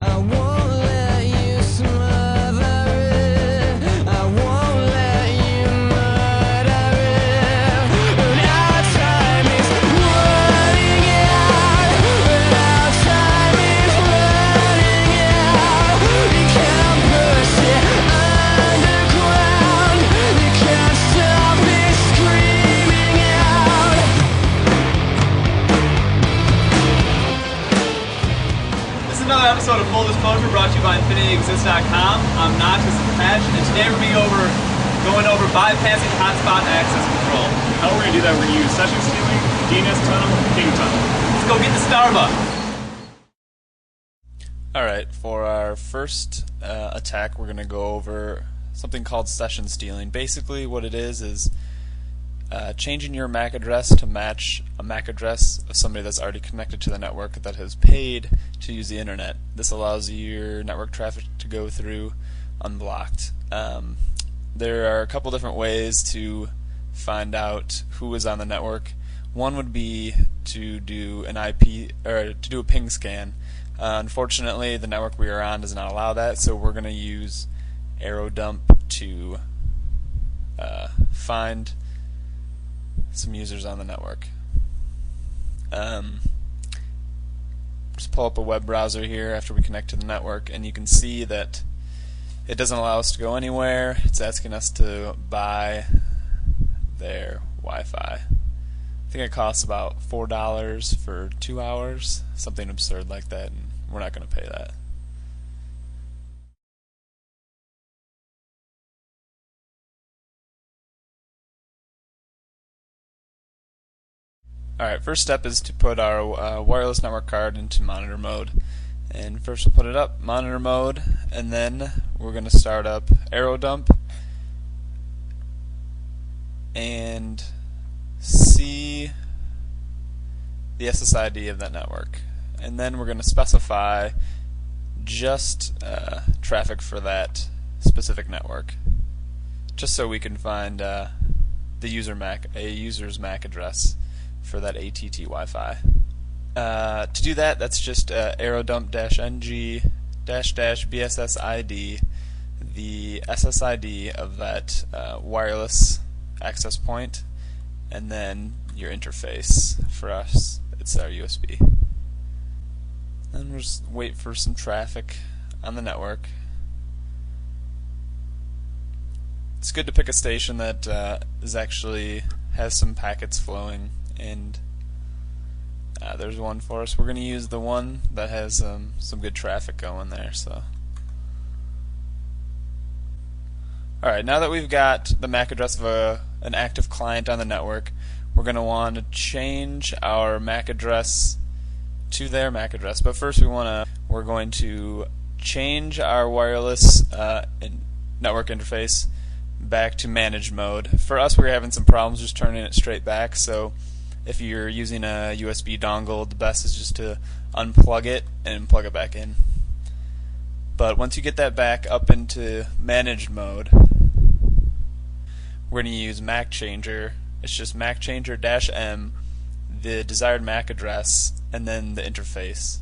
I won't let you smother it. I won't let you murder it. And our time is running out. And our time is running out. You can't push it underground. You can't stop it screaming out. This is another episode of Full Disclosure brought to you by InfinityExist.com. I'm Knox, this is Patch, and today we're going over bypassing hotspot access control. How we're going to do that, we're going to use session stealing, DNS tunnel, ping tunnel. Let's go get the Starbucks. Alright, for our first attack we're going to go over something called session stealing. Basically what it is changing your MAC address to match a MAC address of somebody that's already connected to the network that has paid to use the internet. This allows your network traffic to go through unblocked. There are a couple different ways to find out who is on the network. One would be to do an IP or to do a ping scan. Unfortunately, the network we are on does not allow that, so we're going to use arrow dump to find some users on the network. Just pull up a web browser here after we connect to the network, and you can see that it doesn't allow us to go anywhere. It's asking us to buy their Wi-Fi. I think it costs about $4 for 2 hours, something absurd like that, and we're not going to pay that. Alright, first step is to put our wireless network card into monitor mode. And first we'll put it up, monitor mode, and then we're going to start up arrow dump and see the SSID of that network. And then we're going to specify just traffic for that specific network, just so we can find a user's MAC address for that ATT Wi-Fi. To do that, that's just arrow dump -ng -bssid, the SSID of that wireless access point, and then your interface. For us, it's our USB. Then we'll just wait for some traffic on the network. It's good to pick a station that has some packets flowing, and there's one for us. We're going to use the one that has some good traffic going there. Alright, now that we've got the MAC address of an active client on the network, we're going to want to change our MAC address to their MAC address. But first we're going to change our wireless network interface back to managed mode. For us, we're having some problems just turning it straight back, so if you're using a USB dongle, the best is just to unplug it and plug it back in. But once you get that back up into managed mode, we're going to use MAC changer. It's just MAC changer -m, the desired MAC address, and then the interface.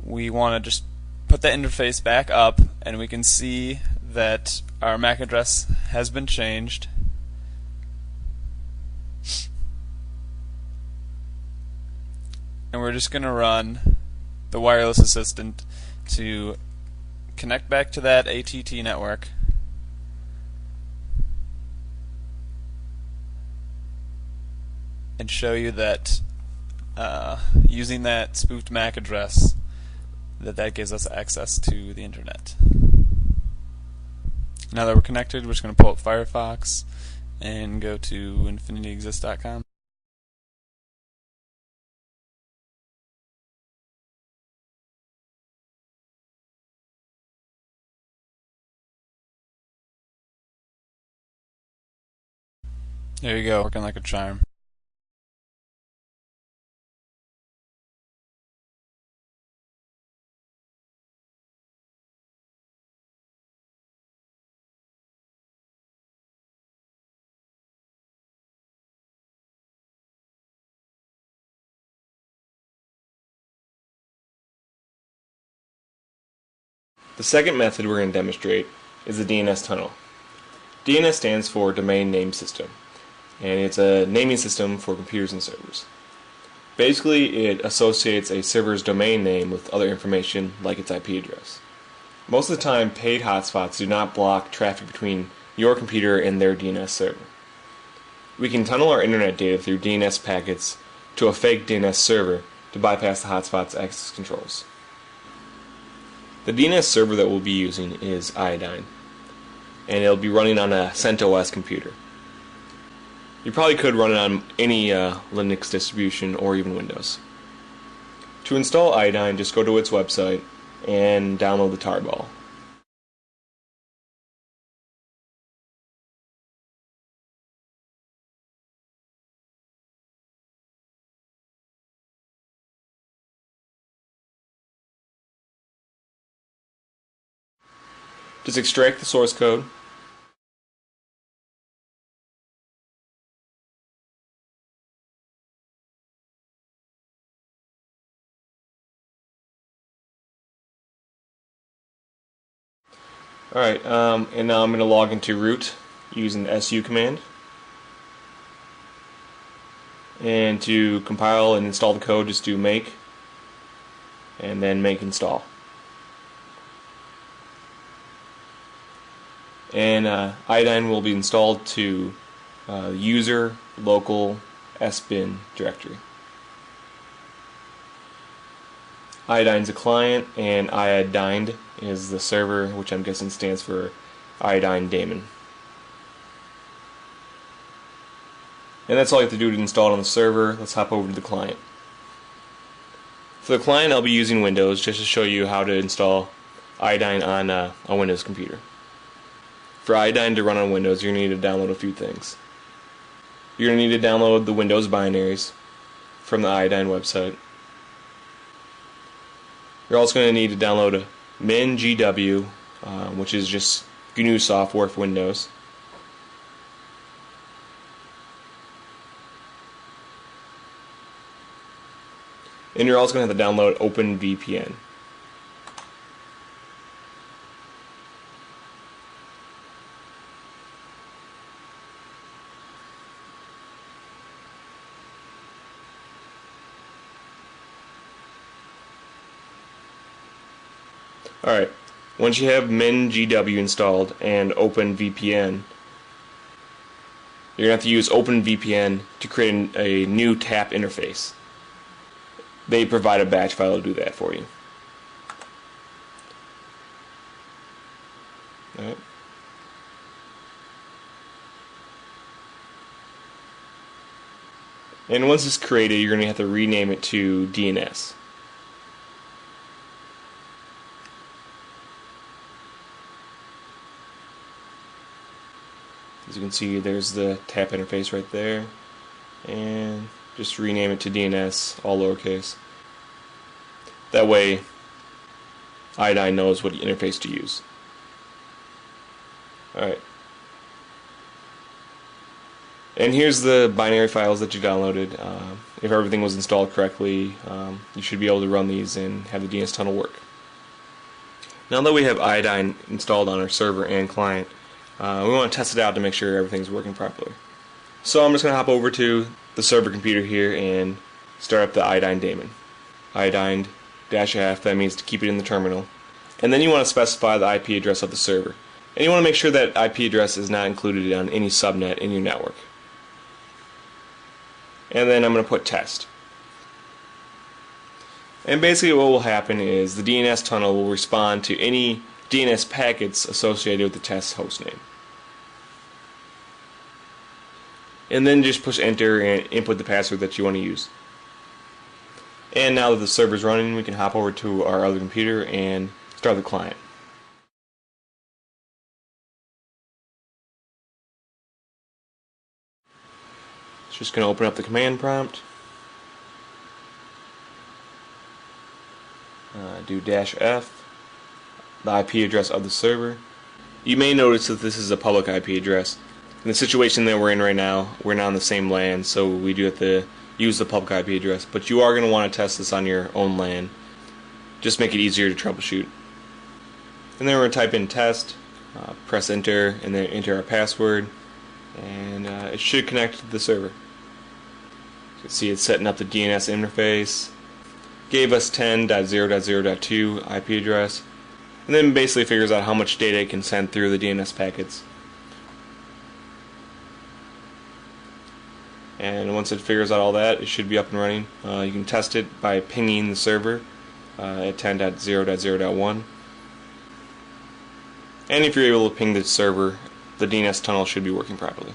We want to just put the interface back up, and we can see that our MAC address has been changed. And we're just going to run the wireless assistant to connect back to that ATT network. And show you that using that spoofed MAC address, that gives us access to the internet. Now that we're connected, we're just going to pull up Firefox and go to InfinityExist.com. There you go, working like a charm. The second method we're going to demonstrate is the DNS tunnel. DNS stands for Domain Name System, and it's a naming system for computers and servers. Basically, it associates a server's domain name with other information like its IP address. Most of the time, paid hotspots do not block traffic between your computer and their DNS server. We can tunnel our internet data through DNS packets to a fake DNS server to bypass the hotspot's access controls. The DNS server that we'll be using is Iodine, and it'll be running on a CentOS computer. You probably could run it on any Linux distribution or even Windows. To install Iodine, just go to its website and download the tarball. Just extract the source code. Alright, and now I'm going to log into root using the su command. And to compile and install the code, just do make and then make install. And Iodine will be installed to user local sbin directory. Iodine's a client, and Iodined is the server, which I'm guessing stands for Iodine Daemon. And that's all you have to do to install it on the server. Let's hop over to the client. For the client, I'll be using Windows just to show you how to install Iodine on a Windows computer. For Iodine to run on Windows, you're going to need to download a few things. You're going to need to download the Windows binaries from the Iodine website. You're also going to need to download a MinGW, which is just GNU software for Windows. And you're also going to have to download OpenVPN. Alright, once you have MinGW installed and OpenVPN, you're going to have to use OpenVPN to create a new tap interface. They provide a batch file to do that for you. Alright. And once it's created, you're going to have to rename it to DNS. As you can see, there's the tap interface right there, and just rename it to DNS, all lowercase. That way, Iodine knows what interface to use. Alright. And here's the binary files that you downloaded. If everything was installed correctly, you should be able to run these and have the DNS tunnel work. Now that we have Iodine installed on our server and client, we want to test it out to make sure everything's working properly. So I'm just going to hop over to the server computer here and start up the Iodine daemon. Iodine-F, that means to keep it in the terminal. And then you want to specify the IP address of the server. And you want to make sure that IP address is not included on any subnet in your network. And then I'm going to put test. And basically what will happen is the DNS tunnel will respond to any DNS packets associated with the test hostname. And then just push enter and input the password that you want to use. And now that the server's running, we can hop over to our other computer and start the client. It's just going to open up the command prompt. Do -F, the IP address of the server. You may notice that this is a public IP address. In the situation that we're in right now, we're not on the same LAN, so we do have to use the public IP address. But you are going to want to test this on your own LAN. Just make it easier to troubleshoot. And then we're going to type in test, press enter, and then enter our password, and it should connect to the server. You can see it's setting up the DNS interface, gave us 10.0.0.2 IP address, and then basically figures out how much data it can send through the DNS packets. And once it figures out all that, it should be up and running. You can test it by pinging the server at 10.0.0.1. And if you're able to ping the server, the DNS tunnel should be working properly.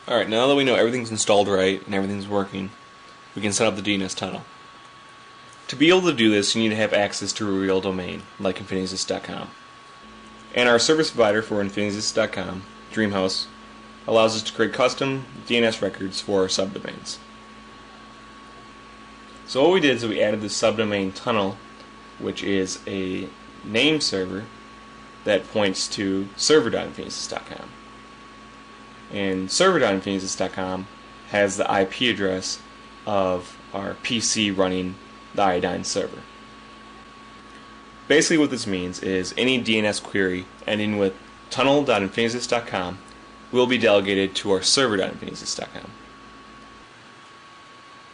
Alright, now that we know everything's installed right and everything's working, we can set up the DNS tunnel. To be able to do this, you need to have access to a real domain, like Infinitysys.com. And our service provider for Infinitysys.com, DreamHost, allows us to create custom DNS records for our subdomains. So what we did is we added the subdomain tunnel, which is a name server that points to server.infinitysys.com. And server.infinitysys.com has the IP address of our PC running the Iodine server. Basically what this means is any DNS query ending with tunnel.infinitysys.com will be delegated to our server.infinitysys.com.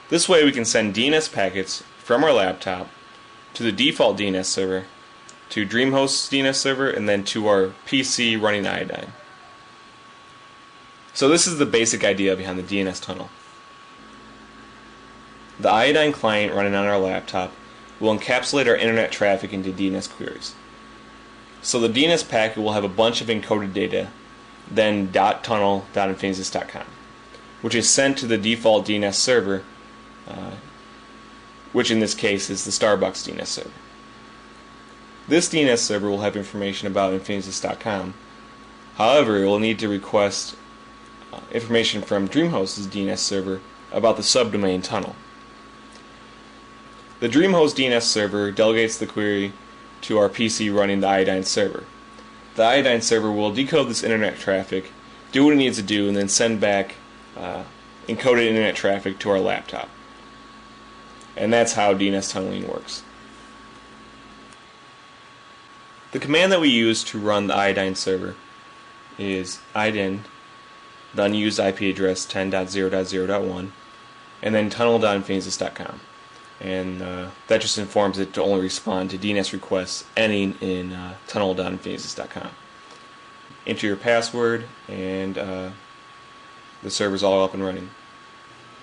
This way we can send DNS packets from our laptop to the default DNS server, to DreamHost's DNS server, and then to our PC running Iodine. So this is the basic idea behind the DNS tunnel. The Iodine client running on our laptop will encapsulate our internet traffic into DNS queries. So the DNS packet will have a bunch of encoded data, then .tunnel.infinitysys.com, which is sent to the default DNS server, which in this case is the Starbucks DNS server. This DNS server will have information about Infinitysys.com. However, it will need to request information from DreamHost's DNS server about the subdomain tunnel. The DreamHost DNS server delegates the query to our PC running the Iodine server. The Iodine server will decode this internet traffic, do what it needs to do, and then send back encoded internet traffic to our laptop. And that's how DNS tunneling works. The command that we use to run the Iodine server is idin, the unused IP address 10.0.0.1, and then tunnel.infinitysys.com. And that just informs it to only respond to DNS requests ending in tunnel.infinitysys.com. Enter your password, and the server's all up and running.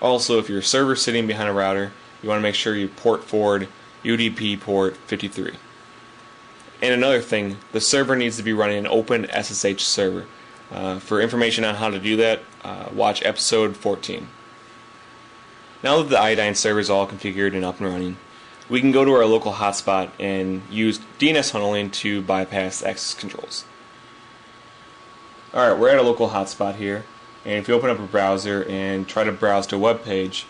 Also, if your server's sitting behind a router, you want to make sure you port forward UDP port 53. And another thing, the server needs to be running an open SSH server. For information on how to do that, watch episode 14. Now that the Iodine server is all configured and up and running, we can go to our local hotspot and use DNS tunneling to bypass access controls. Alright, we're at a local hotspot here, and if you open up a browser and try to browse to a web page,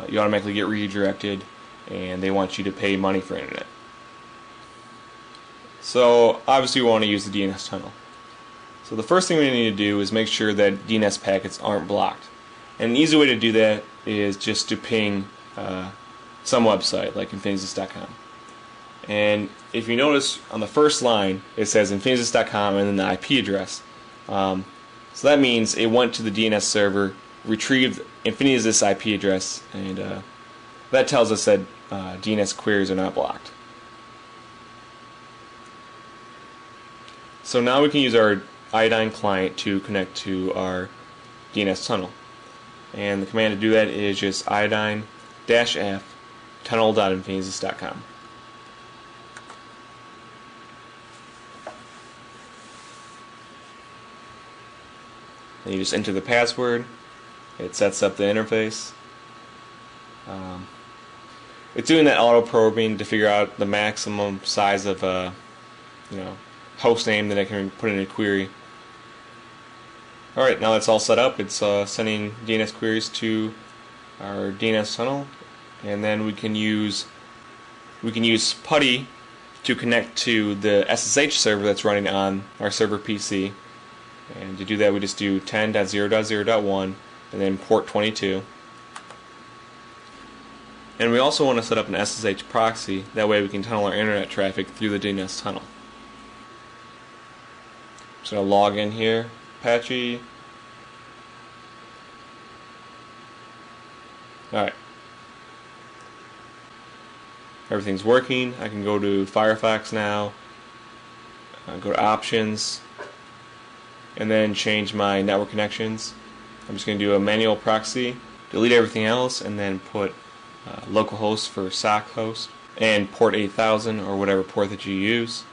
you automatically get redirected, and they want you to pay money for internet. So obviously we want to use the DNS tunnel. So the first thing we need to do is make sure that DNS packets aren't blocked. And an easy way to do that is just to ping some website like Infinitysys.com. And if you notice on the first line it says Infinitysys.com and then the IP address. So that means it went to the DNS server, retrieved Infinitysys IP address, and that tells us that DNS queries are not blocked. So now we can use our Iodine client to connect to our DNS tunnel. And the command to do that is just iodine-f tunnel.infinitysys.com. And you just enter the password. It sets up the interface. It's doing that auto probing to figure out the maximum size of host name that I can put in a query. Alright, now that's all set up. It's sending DNS queries to our DNS tunnel, and then we can use PuTTY to connect to the SSH server that's running on our server PC. And to do that, we just do 10.0.0.1 and then port 22. And we also want to set up an SSH proxy, that way we can tunnel our internet traffic through the DNS tunnel. Just going to log in here, Apache. Alright. Everything's working. I can go to Firefox now, go to Options, and then change my network connections. I'm just going to do a manual proxy, delete everything else, and then put localhost for sock host, and port 8000 or whatever port that you use,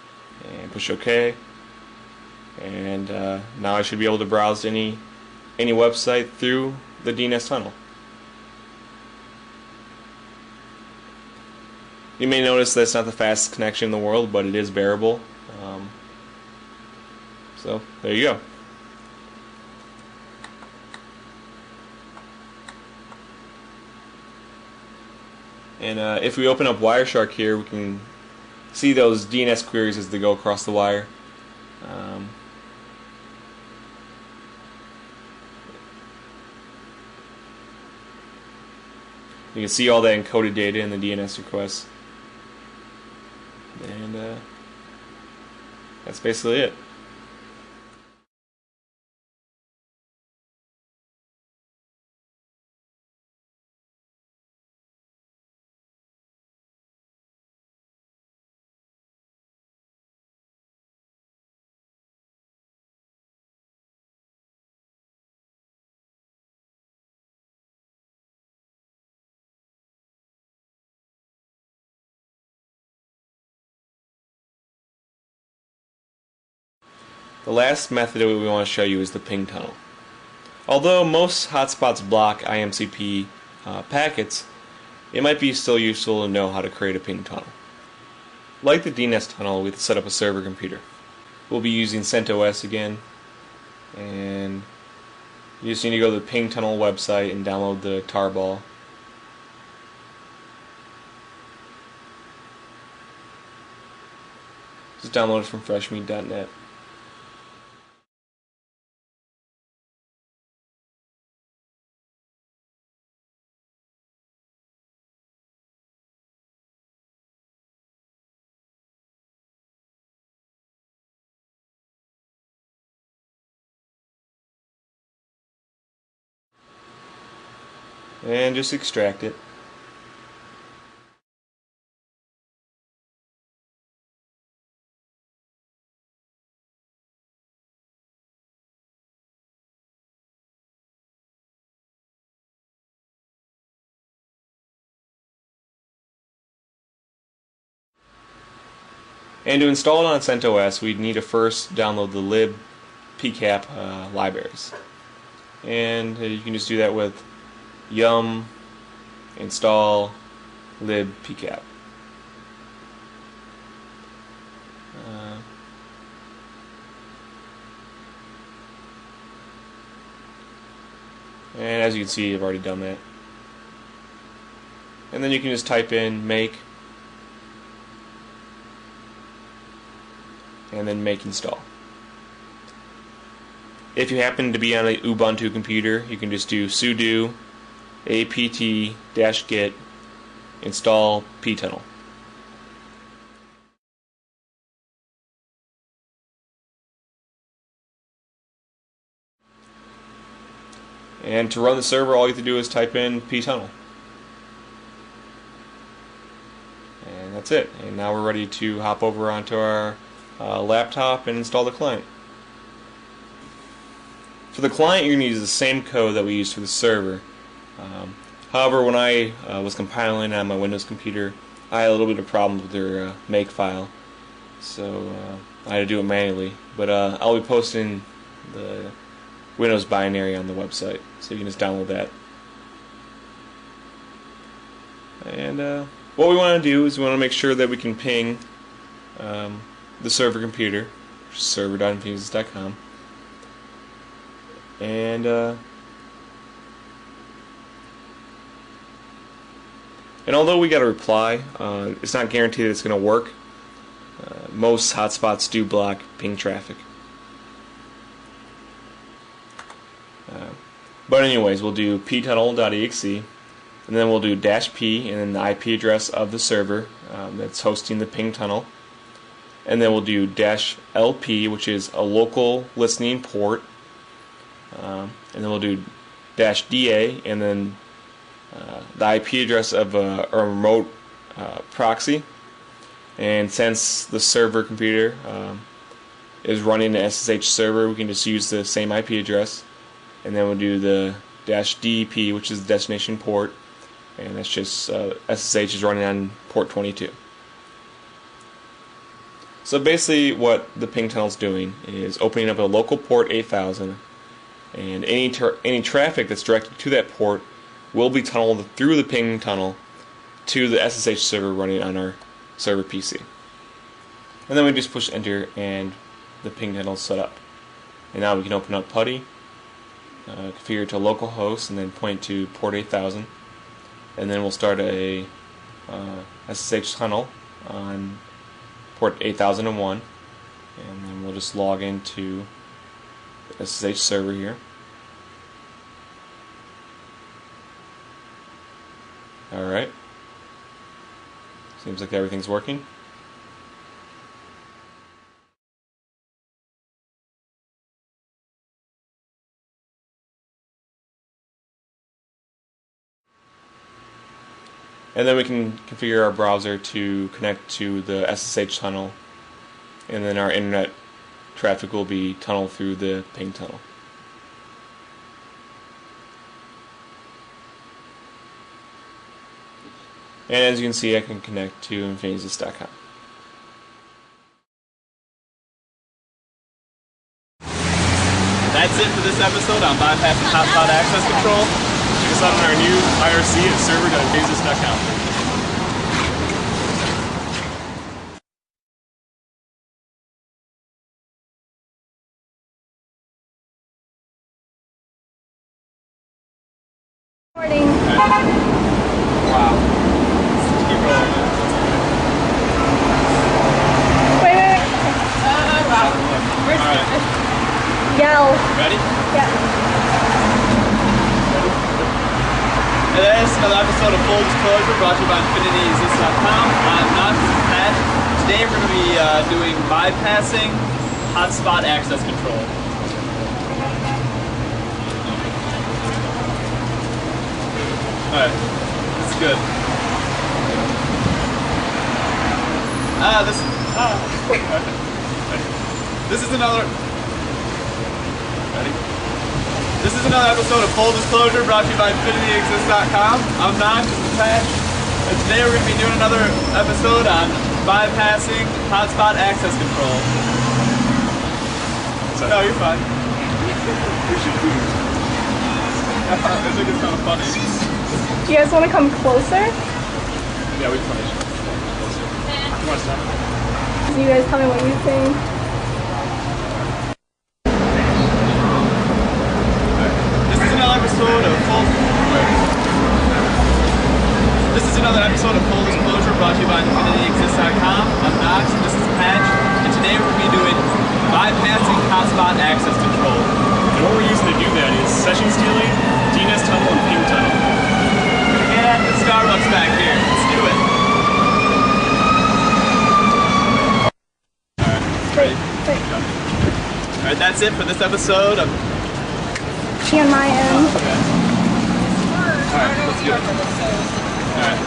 and push OK. And now I should be able to browse any website through the DNS tunnel. You may notice that's not the fastest connection in the world, but it is bearable. So there you go. And if we open up Wireshark here, we can see those DNS queries as they go across the wire. You can see all that encoded data in the DNS requests. And that's basically it. The last method that we want to show you is the ping tunnel. Although most hotspots block IMCP packets, it might be still useful to know how to create a ping tunnel. Like the DNS tunnel, we have to set up a server computer. We'll be using CentOS again, and you just need to go to the ping tunnel website and download the tarball. Just download it from freshmeat.net. And just extract it. And to install it on CentOS, we'd need to first download the libpcap libraries. And you can just do that with yum install libpcap. And as you can see, I've already done that. And then you can just type in make and then make install. If you happen to be on a Ubuntu computer, you can just do sudo apt-get install ptunnel. And to run the server, all you have to do is type in ptunnel. And that's it. And now we're ready to hop over onto our laptop and install the client. For the client, you're going to use the same code that we used for the server. However, when I was compiling on my Windows computer, I had a little bit of problems with their make file, so I had to do it manually. But I'll be posting the Windows binary on the website, so you can just download that. And what we want to do is we want to make sure that we can ping the server computer, which is server.infuses.com. And although we got a reply, it's not guaranteed that it's going to work. Most hotspots do block ping traffic. But anyways, we'll do ptunnel.exe, and then we'll do -P and then the IP address of the server that's hosting the ping tunnel, and then we'll do -LP, which is a local listening port, and then we'll do -DA and then the IP address of a remote proxy. And since the server computer is running the SSH server, we can just use the same IP address, and then we'll do the -DP, which is the destination port, and that's just SSH is running on port 22. So basically what the ping tunnel is doing is opening up a local port 8000, and any traffic that's directed to that port will be tunneled through the ping tunnel to the SSH server running on our server PC. And then we just push enter and the ping tunnel is set up. And now we can open up PuTTY, configure it to localhost, and then point to port 8000. And then we'll start a SSH tunnel on port 8001, and then we'll just log into the SSH server here. Alright, seems like everything's working. And then we can configure our browser to connect to the SSH tunnel, and then our internet traffic will be tunneled through the ping tunnel. And as you can see, I can connect to infinityexist.com. That's it for this episode on bypassing hotspot access control. Check us out on our new IRC at server.basis.com. Morning. Wow. Keep rolling. Wait. Alright, Yell. ready? Yeah. And that's another episode of Full Disclosure brought to you by infinityexist.com. I'm not Pat. Today we're going to be doing bypassing hotspot access control. Alright, this is good. This is another. Ready? This is another episode of Full Disclosure brought to you by infinityexist.com. I'm Knox, this is Pat, and today we're going to be doing another episode on bypassing hotspot access control. No, you're fine. I think it's kind of funny. Do you guys want to come closer? Yeah, we probably should. You want to stop? So you guys tell me what you think. This is another episode of Full Disclosure brought to you by infinityexist.com. I'm Knox, and this is Patch, and today we're going to be doing bypassing hotspot access control. And what we're using to do that is session stealing, DNS tunnel, and ping tunnel. Yeah, the Starbucks back here. Let's do it. Wait. Alright, that's it for this episode of. She on my end. Alright, let's do it. Alright.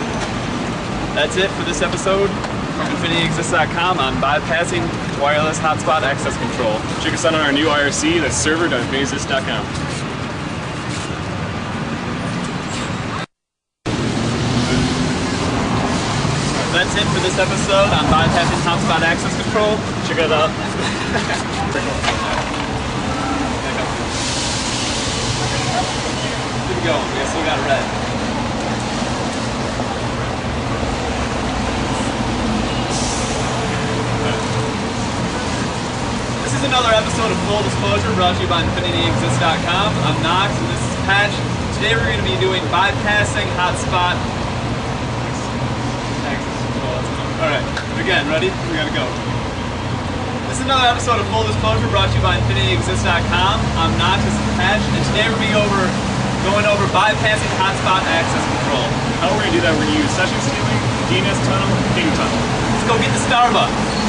That's it for this episode from infinityexist.com on bypassing wireless hotspot access control. Check us out on our new IRC, that's server.basis.com. That's it for this episode on bypassing hotspot access control. Check it out. Good to go. We still got red. This is another episode of Full Disclosure brought to you by infinityexist.com. I'm Knox and this is Patch. Today we're going to be doing bypassing hotspot access control. Alright, again, ready? We gotta go. This is another episode of Full Disclosure brought to you by infinityexist.com. I'm Knox, this is Patch, and today we're going to go over going over bypassing hotspot access control. How we're going to do that, we're going to use session stealing, DNS tunnel, and ping tunnel. Let's go get the Starbucks.